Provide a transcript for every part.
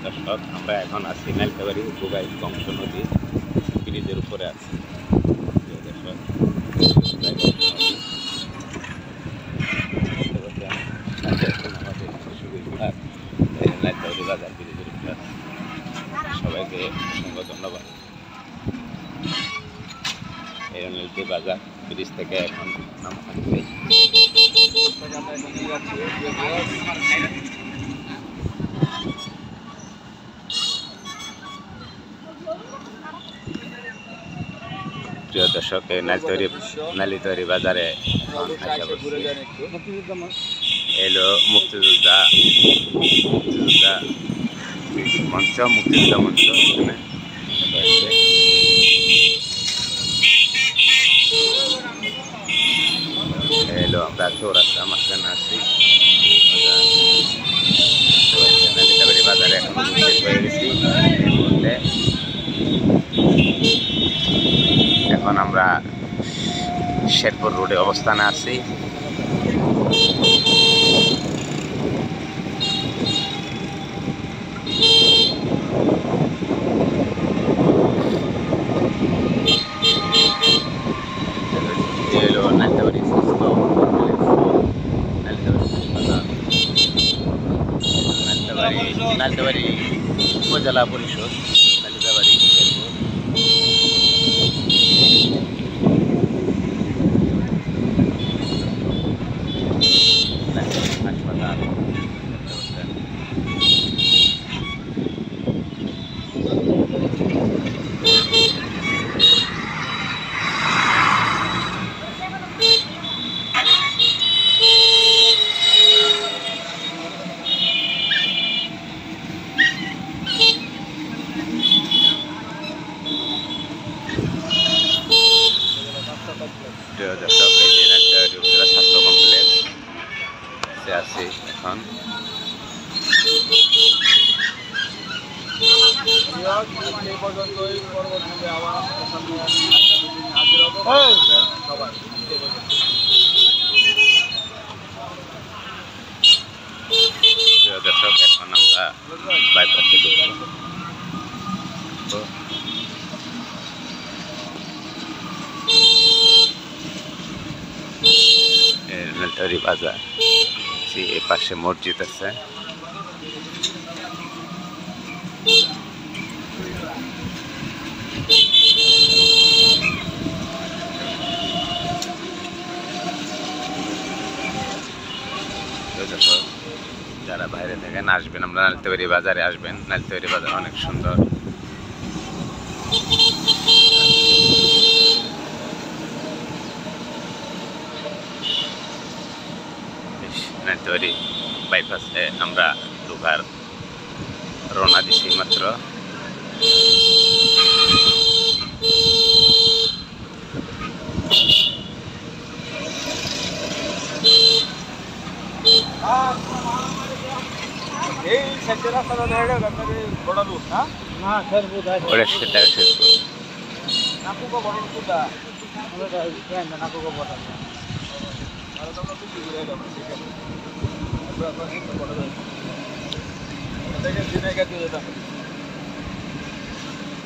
দর্শক, আমরা এখন আছি নালতাবাড়ি বুগাই বংশ নদী ব্রিজের উপরে আছি। দর্শক, আমাদের সুবিধার নালতাবাড়ি বাজার ব্রিজের উপরে আছে। সবাইকে অসংখ্য ধন্যবাদ। এই নীলতি বাজার ব্রিজ থেকে এখন নামখান প্রিয় দর্শক, এই নালিতৈরি বাজারে এলো মুক্তিযোদ্ধা মঞ্চ, মুক্তিযোদ্ধা মঞ্চ। এলো আমরা চৌরাস্তা মাঝখানে আছি। নালিতাবাড়ি বাজারে এখন উপস্থিত হয়ে গেছি। এই মুহূর্তে এখন আমরা শেরপুর রোডে অবস্থানে আছি। নালিতাবাড়ি উপজেলা পরিষদ, নালিতাবাড়ি হাসপাতাল। দর্শক, এই যে নালিতাবাড়ি উপজেলা স্বাস্থ্য কমপ্লেক্সে আছি এখন। দর্শক, এখন আমরা বাইপাসে ঢুকবো। নালিতাবাড়ি বাজার, এ পাশে মসজিদ আছে। যারা বাইরে থাকেন আসবেন, আমরা নালিতাবাড়ি বাজারে আসবেন। নালিতাবাড়ি বাজার অনেক সুন্দর। নালিতাবাড়ি বাইপাসে আমরা ঢোকার রওনা দিছি মাত্র।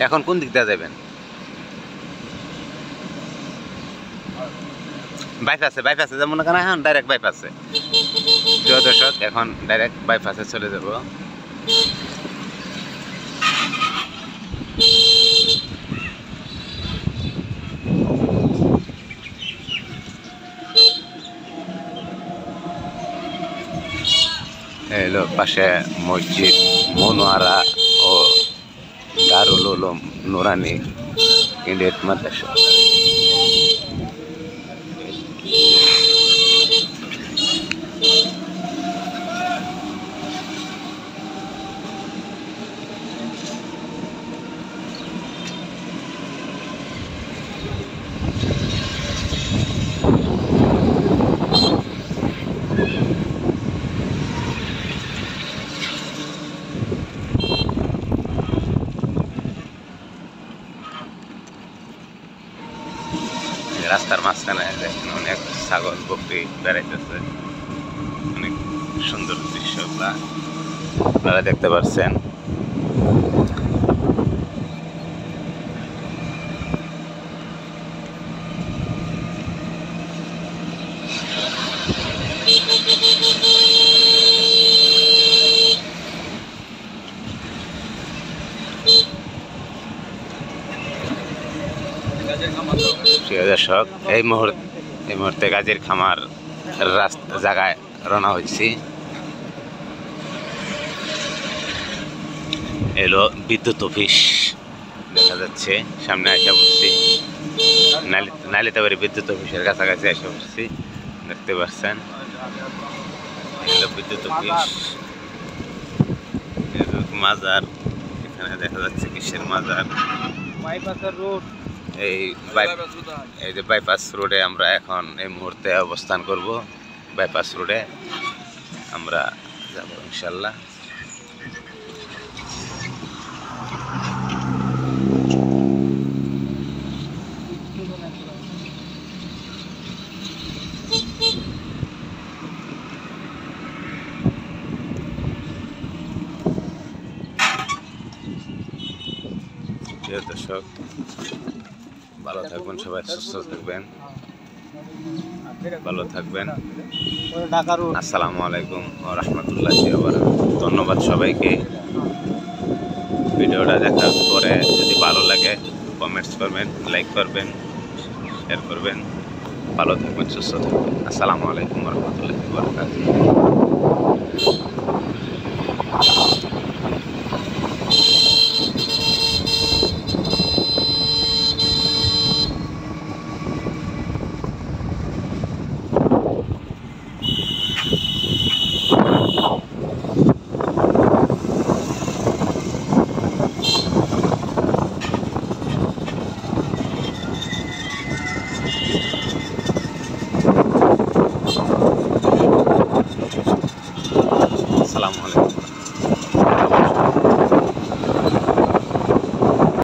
এখন কোন দিক দিয়ে যাবেন? বাইপাসে যেমন কেন এখন ডাইরেক্ট বাইপাসে। প্রিয় দর্শক, এখন ডাইরেক্ট বাইপাসে চলে যাব। এলো পাশে মসজিদ মনোয়ারা ও দারুল উলুম নুরানি ইন্ডিয়ান মাদ্রাসা। রাস্তার মাঝখানে অনেক ছাগল বকরি বেড়াইতেছে। অনেক সুন্দর দৃশ্য আপনারা দেখতে পাচ্ছেন। দর্শক, এই মুহূর্তে গাজীর খামার রাস্তা জায়গায় রওনা হয়েছি। এলো বিদ্যুৎ অফিস দেখা যাচ্ছে, সামনে এসে পড়ছি। নালিতাবাড়ি বিদ্যুৎ অফিসের কাছাকাছি এসে পড়ছি, দেখতে পাচ্ছেন। এলো বিদ্যুৎ অফিস। মাজার, এখানে দেখা যাচ্ছে কিসের মাজার। এই যে বাইপাস রোডে আমরা এখন এই মুহূর্তে অবস্থান করব। বাইপাস রোডে আমরা যাব ইনশাল্লাহ। প্রিয় দর্শক, ভালো থাকবেন সবাই, সুস্থ থাকবেন, ভালো থাকবেন। আসসালামু আলাইকুম ওয়া রাহমাতুল্লাহি ওয়া বারাকাতুহু। ধন্যবাদ সবাইকে। ভিডিওটা দেখার পরে যদি ভালো লাগে কমেন্টস করবেন, লাইক করবেন, শেয়ার করবেন। ভালো থাকবেন, সুস্থ থাকবেন। আসসালামু আলাইকুম ওয়া রাহমাতুল্লাহি ওয়া বারাকাতুহু। আসসালামু আলাইকুম।